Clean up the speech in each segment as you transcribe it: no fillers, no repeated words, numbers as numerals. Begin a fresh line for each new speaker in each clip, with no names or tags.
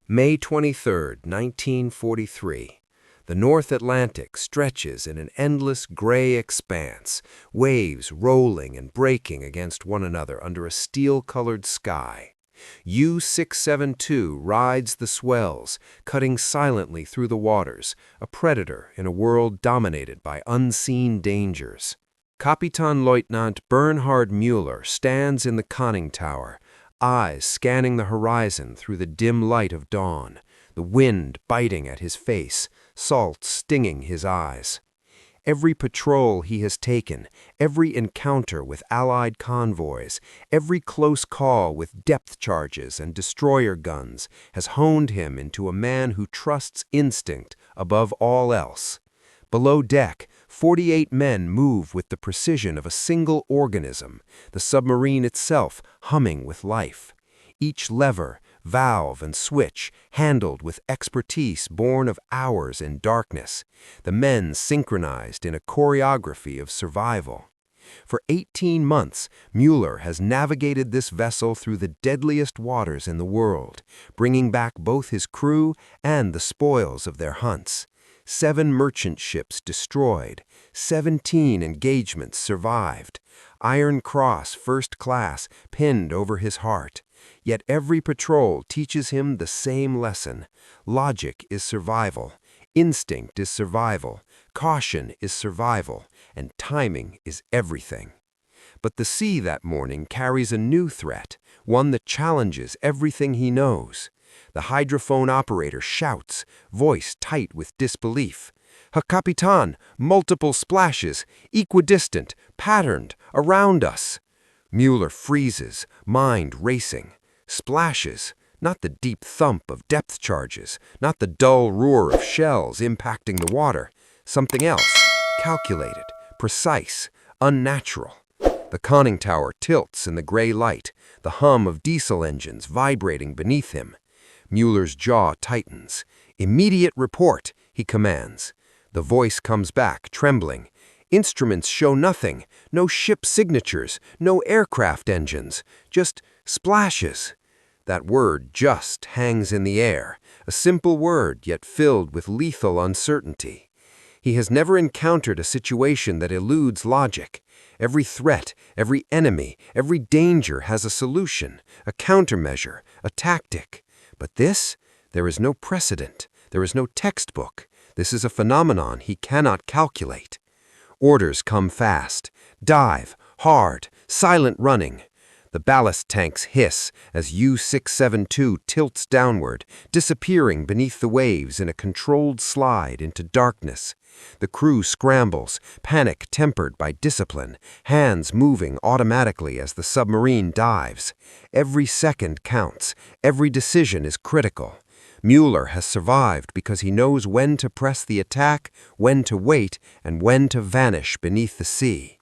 May 23, 1943. The North Atlantic stretches in an endless gray expanse, waves rolling and breaking against one another under a steel-colored sky. U-672 rides the swells, cutting silently through the waters, a predator in a world dominated by unseen dangers. Kapitänleutnant Bernhard Müller stands in the conning tower, eyes scanning the horizon through the dim light of dawn, the wind biting at his face, salt stinging his eyes. Every patrol he has taken, every encounter with Allied convoys, every close call with depth charges and destroyer guns has honed him into a man who trusts instinct above all else. Below deck, 48 men move with the precision of a single organism, the submarine itself humming with life. Each lever, valve, and switch handled with expertise born of hours in darkness, the men synchronized in a choreography of survival. For 18 months, Müller has navigated this vessel through the deadliest waters in the world, bringing back both his crew and the spoils of their hunts. 7 merchant ships destroyed, 17 engagements survived, Iron Cross First Class pinned over his heart. Yet every patrol teaches him the same lesson. Logic is survival, instinct is survival, caution is survival, and timing is everything. But the sea that morning carries a new threat, one that challenges everything he knows. The hydrophone operator shouts, voice tight with disbelief. "Herr Kapitän, multiple splashes, equidistant, patterned, around us." Müller freezes, mind racing. Splashes, not the deep thump of depth charges, not the dull roar of shells impacting the water. Something else, calculated, precise, unnatural. The conning tower tilts in the gray light, the hum of diesel engines vibrating beneath him. Müller's jaw tightens. "Immediate report," he commands. The voice comes back, trembling. "Instruments show nothing, no ship signatures, no aircraft engines, just splashes." That word "just" hangs in the air, a simple word yet filled with lethal uncertainty. He has never encountered a situation that eludes logic. Every threat, every enemy, every danger has a solution, a countermeasure, a tactic. But this? There is no precedent. There is no textbook. This is a phenomenon he cannot calculate. Orders come fast. Dive, hard, silent running. The ballast tanks hiss as U-672 tilts downward, disappearing beneath the waves in a controlled slide into darkness. The crew scrambles, panic tempered by discipline, hands moving automatically as the submarine dives. Every second counts. Every decision is critical. Müller has survived because he knows when to press the attack, when to wait, and when to vanish beneath the sea.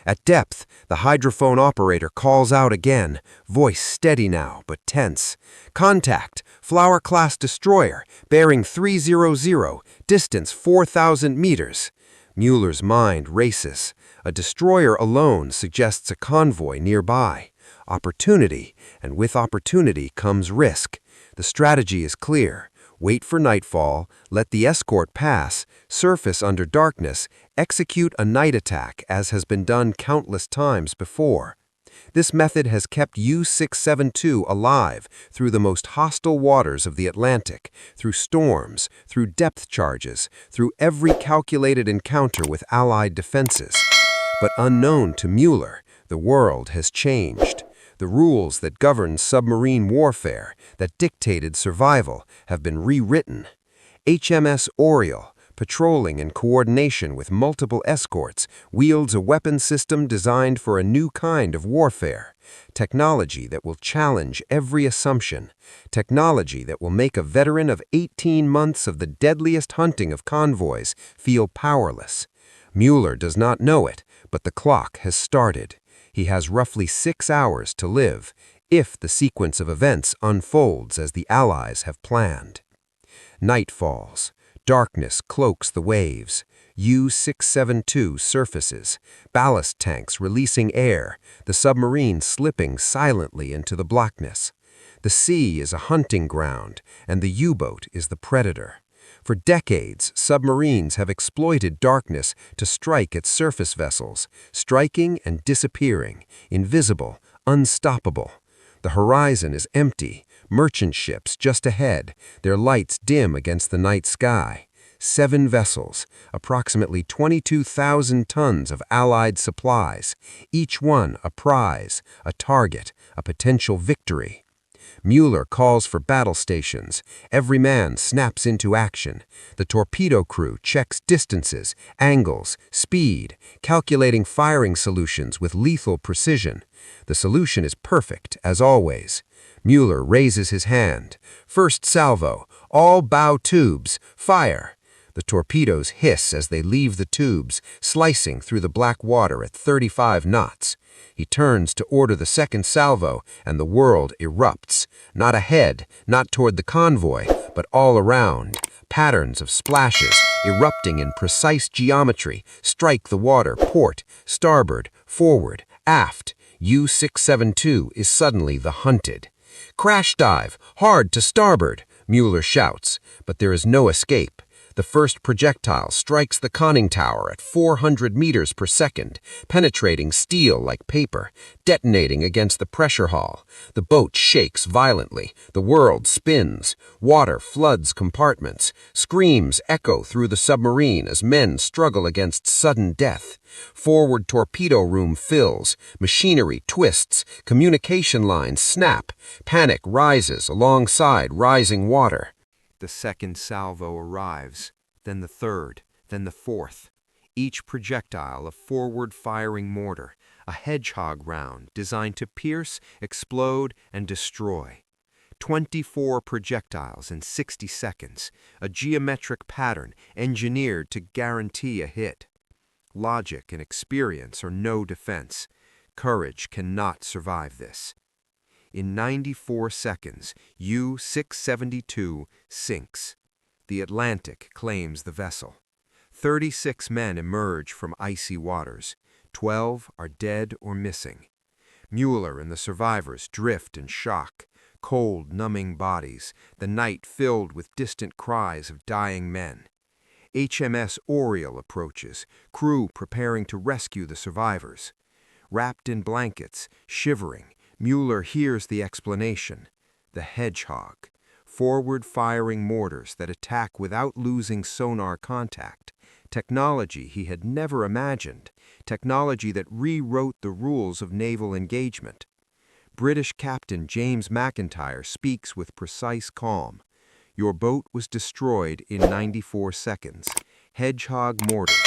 At depth, the hydrophone operator calls out again, voice steady now, but tense. "Contact, Flower-class destroyer, bearing 300, distance 4,000 meters." Müller's mind races. A destroyer alone suggests a convoy nearby. Opportunity, and with opportunity comes risk. The strategy is clear. Wait for nightfall, let the escort pass, surface under darkness, execute a night attack as has been done countless times before. This method has kept U-672 alive through the most hostile waters of the Atlantic, through storms, through depth charges, through every calculated encounter with Allied defenses. But unknown to Müller, the world has changed. The rules that govern submarine warfare, that dictated survival, have been rewritten. HMS Oriole, patrolling in coordination with multiple escorts, wields a weapon system designed for a new kind of warfare. Technology that will challenge every assumption. Technology that will make a veteran of 18 months of the deadliest hunting of convoys feel powerless. Müller does not know it, but the clock has started. He has roughly 6 hours to live, if the sequence of events unfolds as the Allies have planned. Night falls. Darkness cloaks the waves. U-672 surfaces, ballast tanks releasing air, the submarine slipping silently into the blackness. The sea is a hunting ground, and the U-boat is the predator. For decades, submarines have exploited darkness to strike at surface vessels, striking and disappearing, invisible, unstoppable. The horizon is empty, merchant ships just ahead, their lights dim against the night sky. 7 vessels, approximately 22,000 tons of Allied supplies, each one a prize, a target, a potential victory. Mueller calls for battle stations. Every man snaps into action. The torpedo crew checks distances, angles, speed, calculating firing solutions with lethal precision. The solution is perfect, as always. Mueller raises his hand. First salvo, all bow tubes, fire. The torpedoes hiss as they leave the tubes, slicing through the black water at 35 knots. He turns to order the second salvo, and the world erupts. Not ahead, not toward the convoy, but all around. Patterns of splashes, erupting in precise geometry, strike the water port, starboard, forward, aft. U-672 is suddenly the hunted. Crash dive, hard to starboard, Mueller shouts, but there is no escape. The first projectile strikes the conning tower at 400 meters per second, penetrating steel like paper, detonating against the pressure hull. The boat shakes violently. The world spins. Water floods compartments. Screams echo through the submarine as men struggle against sudden death. Forward torpedo room fills. Machinery twists. Communication lines snap. Panic rises alongside rising water. The second salvo arrives, then the third, then the fourth. Each projectile a forward-firing mortar, a Hedgehog round designed to pierce, explode, and destroy. 24 projectiles in 60 seconds, a geometric pattern engineered to guarantee a hit. Logic and experience are no defense. Courage cannot survive this. In 94 seconds, U-672 sinks. The Atlantic claims the vessel. 36 men emerge from icy waters. 12 are dead or missing. Mueller and the survivors drift in shock, cold, numbing bodies, the night filled with distant cries of dying men. HMS Oriole approaches, crew preparing to rescue the survivors. Wrapped in blankets, shivering, Mueller hears the explanation. The Hedgehog, forward-firing mortars that attack without losing sonar contact, technology he had never imagined, technology that rewrote the rules of naval engagement. British Captain James Macintyre speaks with precise calm. Your boat was destroyed in 94 seconds. Hedgehog mortars,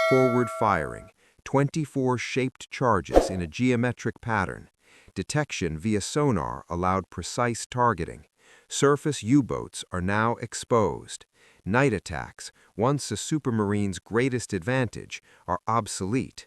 forward-firing, 24 shaped charges in a geometric pattern. Detection via sonar allowed precise targeting. Surface U-boats are now exposed. Night attacks, once a supermarine's greatest advantage, are obsolete.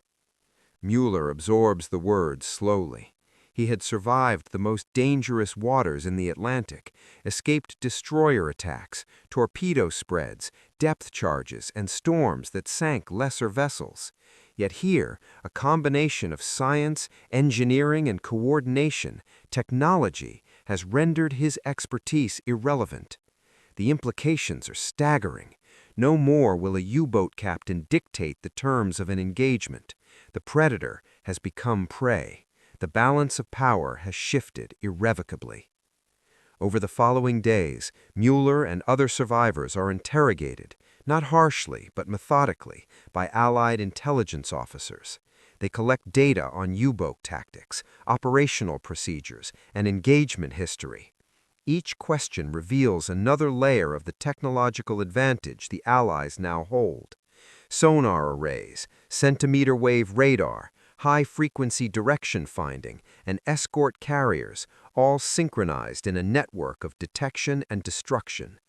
Mueller absorbs the words slowly. He had survived the most dangerous waters in the Atlantic, escaped destroyer attacks, torpedo spreads, depth charges, and storms that sank lesser vessels. Yet here, a combination of science, engineering, and coordination, technology, has rendered his expertise irrelevant. The implications are staggering. No more will a U-boat captain dictate the terms of an engagement. The predator has become prey. The balance of power has shifted irrevocably. Over the following days, Mueller and other survivors are interrogated, not harshly but methodically, by Allied intelligence officers. They collect data on U-boat tactics, operational procedures, and engagement history. Each question reveals another layer of the technological advantage the Allies now hold. Sonar arrays, centimeter wave radar, high-frequency direction finding, and escort carriers, all synchronized in a network of detection and destruction.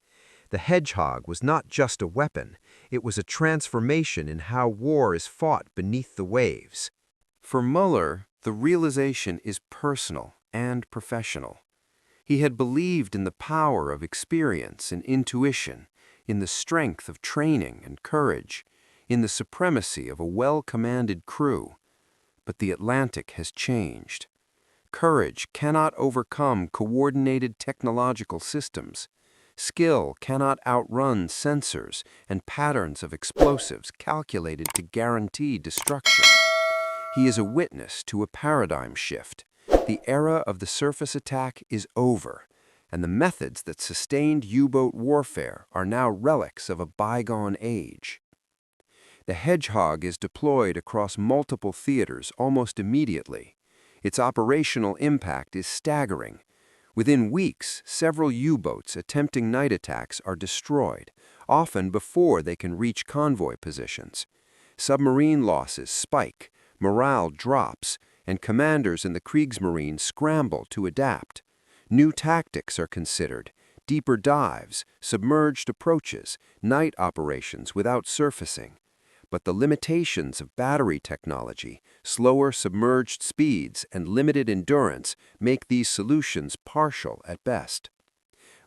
The Hedgehog was not just a weapon, it was a transformation in how war is fought beneath the waves. For Mueller, the realization is personal and professional. He had believed in the power of experience and intuition, in the strength of training and courage, in the supremacy of a well-commanded crew. But the Atlantic has changed. Courage cannot overcome coordinated technological systems. Skill cannot outrun sensors and patterns of explosives calculated to guarantee destruction. He is a witness to a paradigm shift. The era of the surface attack is over, and the methods that sustained U-boat warfare are now relics of a bygone age. The Hedgehog is deployed across multiple theaters almost immediately. Its operational impact is staggering. Within weeks, several U-boats attempting night attacks are destroyed, often before they can reach convoy positions. Submarine losses spike, morale drops, and commanders in the Kriegsmarine scramble to adapt. New tactics are considered: deeper dives, submerged approaches, night operations without surfacing. But the limitations of battery technology, slower submerged speeds, and limited endurance make these solutions partial at best.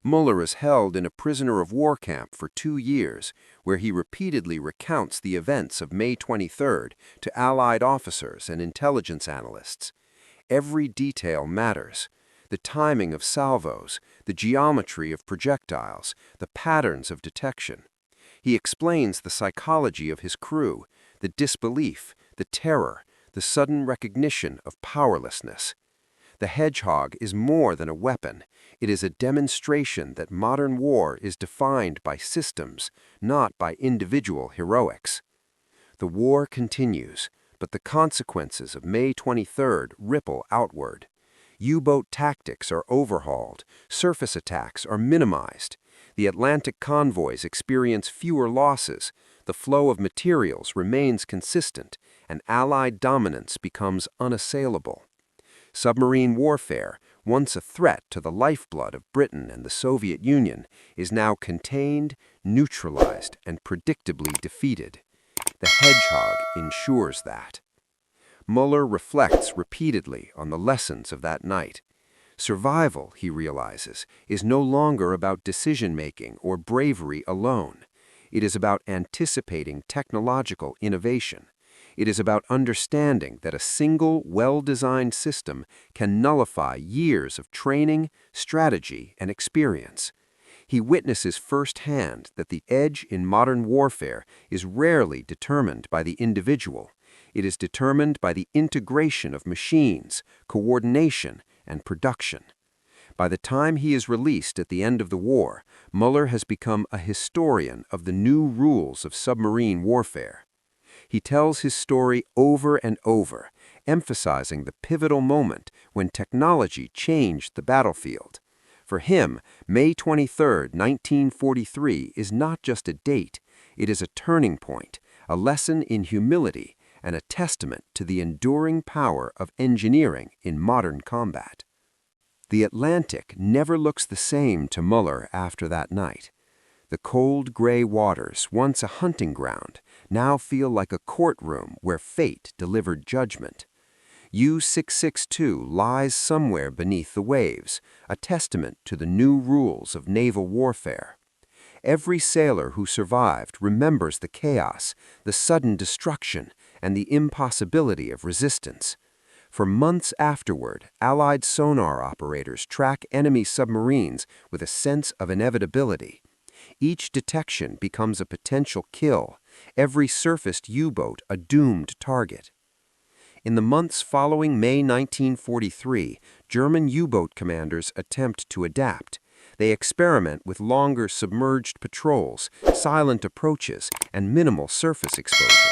Muller is held in a prisoner of war camp for 2 years, where he repeatedly recounts the events of May 23rd to Allied officers and intelligence analysts. Every detail matters: the timing of salvos, the geometry of projectiles, the patterns of detection. He explains the psychology of his crew, the disbelief, the terror, the sudden recognition of powerlessness. The Hedgehog is more than a weapon. It is a demonstration that modern war is defined by systems, not by individual heroics. The war continues, but the consequences of May 23rd ripple outward. U-boat tactics are overhauled, surface attacks are minimized. The Atlantic convoys experience fewer losses, the flow of materials remains consistent, and Allied dominance becomes unassailable. Submarine warfare, once a threat to the lifeblood of Britain and the Soviet Union, is now contained, neutralized, and predictably defeated. The Hedgehog ensures that. Muller reflects repeatedly on the lessons of that night. Survival, he realizes, is no longer about decision-making or bravery alone. It is about anticipating technological innovation. It is about understanding that a single, well-designed system can nullify years of training, strategy, and experience. He witnesses firsthand that the edge in modern warfare is rarely determined by the individual. It is determined by the integration of machines, coordination, and production. By the time he is released at the end of the war, Muller has become a historian of the new rules of submarine warfare. He tells his story over and over, emphasizing the pivotal moment when technology changed the battlefield. For him, May 23, 1943 is not just a date, it is a turning point, a lesson in humility, and a testament to the enduring power of engineering in modern combat. The Atlantic never looks the same to Muller after that night. The cold gray waters, once a hunting ground, now feel like a courtroom where fate delivered judgment. U-662 lies somewhere beneath the waves, a testament to the new rules of naval warfare. Every sailor who survived remembers the chaos, the sudden destruction, and the impossibility of resistance. For months afterward, Allied sonar operators track enemy submarines with a sense of inevitability. Each detection becomes a potential kill, every surfaced U-boat a doomed target. In the months following May 1943, German U-boat commanders attempt to adapt. They experiment with longer submerged patrols, silent approaches, and minimal surface exposure.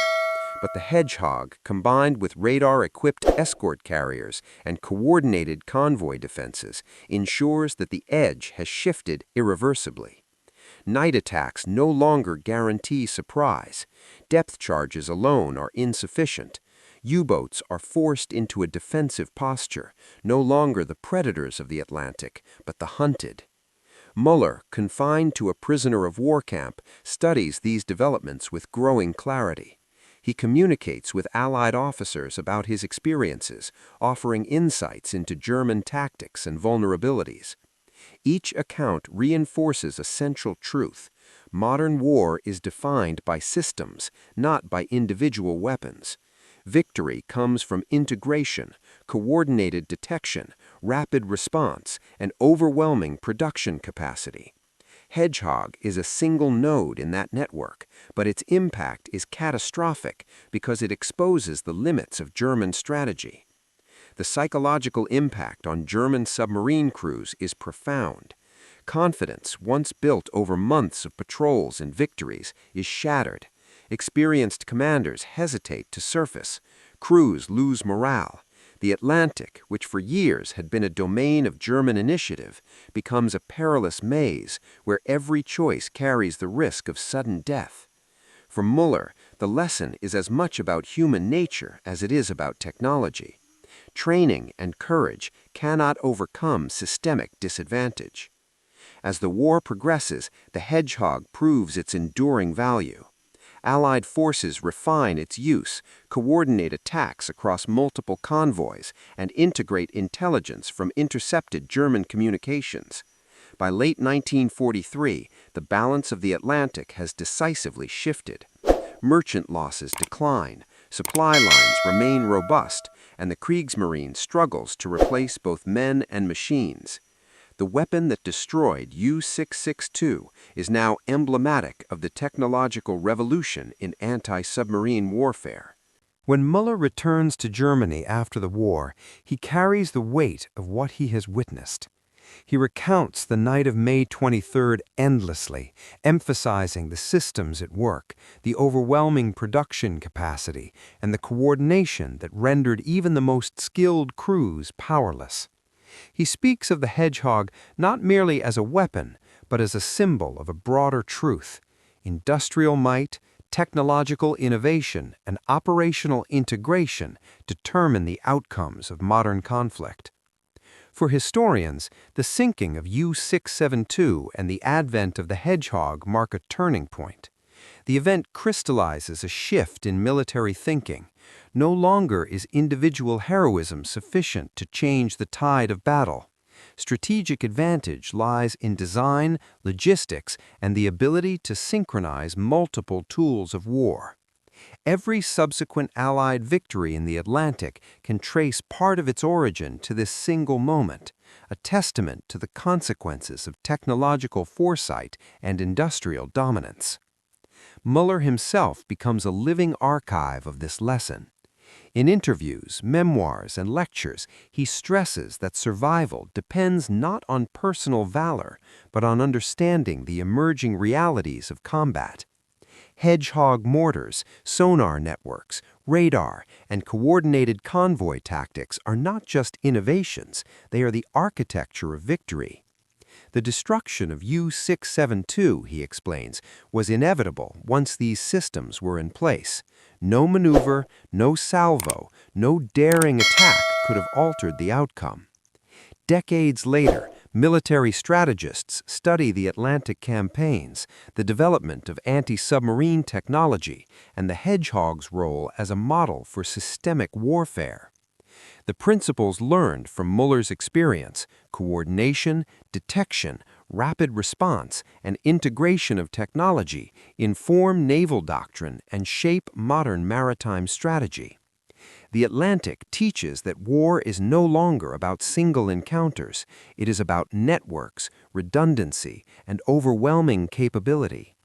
But the Hedgehog, combined with radar-equipped escort carriers and coordinated convoy defenses, ensures that the edge has shifted irreversibly. Night attacks no longer guarantee surprise. Depth charges alone are insufficient. U-boats are forced into a defensive posture, no longer the predators of the Atlantic, but the hunted. Muller, confined to a prisoner of war camp, studies these developments with growing clarity. He communicates with Allied officers about his experiences, offering insights into German tactics and vulnerabilities. Each account reinforces a central truth: modern war is defined by systems, not by individual weapons. Victory comes from integration, coordinated detection, rapid response, and overwhelming production capacity. Hedgehog is a single node in that network, but its impact is catastrophic because it exposes the limits of German strategy. The psychological impact on German submarine crews is profound. Confidence, once built over months of patrols and victories, is shattered. Experienced commanders hesitate to surface. Crews lose morale. The Atlantic, which for years had been a domain of German initiative, becomes a perilous maze where every choice carries the risk of sudden death. For Muller, the lesson is as much about human nature as it is about technology. Training and courage cannot overcome systemic disadvantage. As the war progresses, the Hedgehog proves its enduring value. Allied forces refine its use, coordinate attacks across multiple convoys, and integrate intelligence from intercepted German communications. By late 1943, the balance of the Atlantic has decisively shifted. Merchant losses decline, supply lines remain robust, and the Kriegsmarine struggles to replace both men and machines. The weapon that destroyed U-662 is now emblematic of the technological revolution in anti-submarine warfare. When Muller returns to Germany after the war, he carries the weight of what he has witnessed. He recounts the night of May 23rd endlessly, emphasizing the systems at work, the overwhelming production capacity, and the coordination that rendered even the most skilled crews powerless. He speaks of the Hedgehog not merely as a weapon, but as a symbol of a broader truth. Industrial might, technological innovation, and operational integration determine the outcomes of modern conflict. For historians, the sinking of U-672 and the advent of the Hedgehog mark a turning point. The event crystallizes a shift in military thinking. No longer is individual heroism sufficient to change the tide of battle. Strategic advantage lies in design, logistics, and the ability to synchronize multiple tools of war. Every subsequent Allied victory in the Atlantic can trace part of its origin to this single moment, a testament to the consequences of technological foresight and industrial dominance. Muller himself becomes a living archive of this lesson. In interviews, memoirs, and lectures, he stresses that survival depends not on personal valor, but on understanding the emerging realities of combat. Hedgehog mortars, sonar networks, radar, and coordinated convoy tactics are not just innovations, they are the architecture of victory. The destruction of U-672, he explains, was inevitable once these systems were in place. No maneuver, no salvo, no daring attack could have altered the outcome. Decades later, military strategists study the Atlantic campaigns, the development of anti-submarine technology, and the Hedgehog's role as a model for systemic warfare. The principles learned from Muller's experience, coordination, detection, rapid response, and integration of technology, inform naval doctrine and shape modern maritime strategy. The Atlantic teaches that war is no longer about single encounters. It is about networks, redundancy, and overwhelming capability.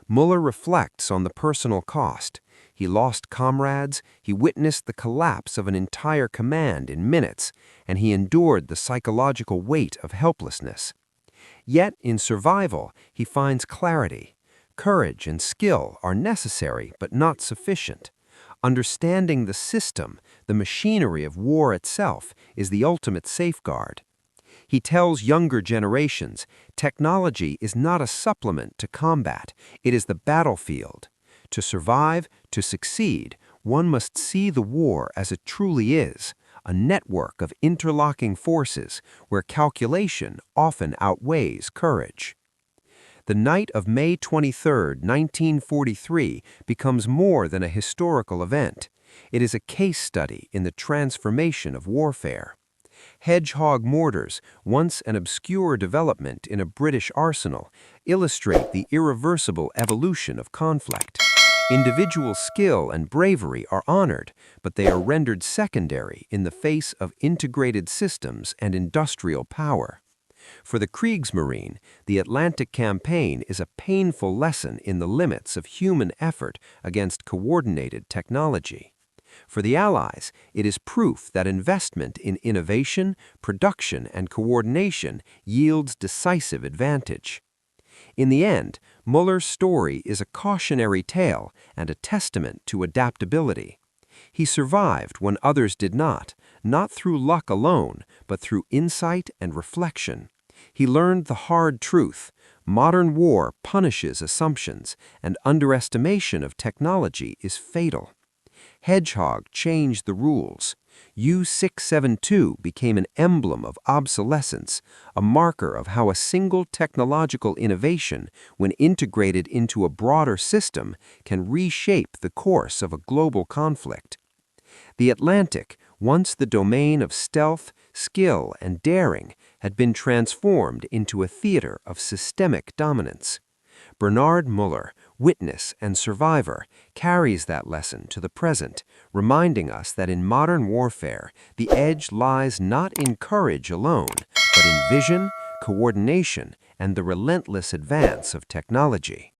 Muller reflects on the personal cost. He lost comrades, he witnessed the collapse of an entire command in minutes, and he endured the psychological weight of helplessness. Yet, in survival, he finds clarity. Courage and skill are necessary but not sufficient. Understanding the system, the machinery of war itself, is the ultimate safeguard. He tells younger generations, technology is not a supplement to combat, it is the battlefield. To survive, to succeed, one must see the war as it truly is, a network of interlocking forces where calculation often outweighs courage. The night of May 23, 1943, becomes more than a historical event. It is a case study in the transformation of warfare. Hedgehog mortars, once an obscure development in a British arsenal, illustrate the irreversible evolution of conflict. Individual skill and bravery are honored, but they are rendered secondary in the face of integrated systems and industrial power. For the Kriegsmarine, the Atlantic campaign is a painful lesson in the limits of human effort against coordinated technology. For the Allies, it is proof that investment in innovation, production, and coordination yields decisive advantage. In the end, Muller's story is a cautionary tale and a testament to adaptability. He survived when others did not through luck alone, but through insight and reflection. He learned the hard truth: modern war punishes assumptions, and underestimation of technology is fatal. Hedgehog changed the rules. U-672 became an emblem of obsolescence, a marker of how a single technological innovation, when integrated into a broader system, can reshape the course of a global conflict. The Atlantic, once the domain of stealth, skill, and daring, had been transformed into a theater of systemic dominance. Bernard Muller, witness and survivor, carries that lesson to the present, reminding us that in modern warfare, the edge lies not in courage alone, but in vision, coordination, and the relentless advance of technology.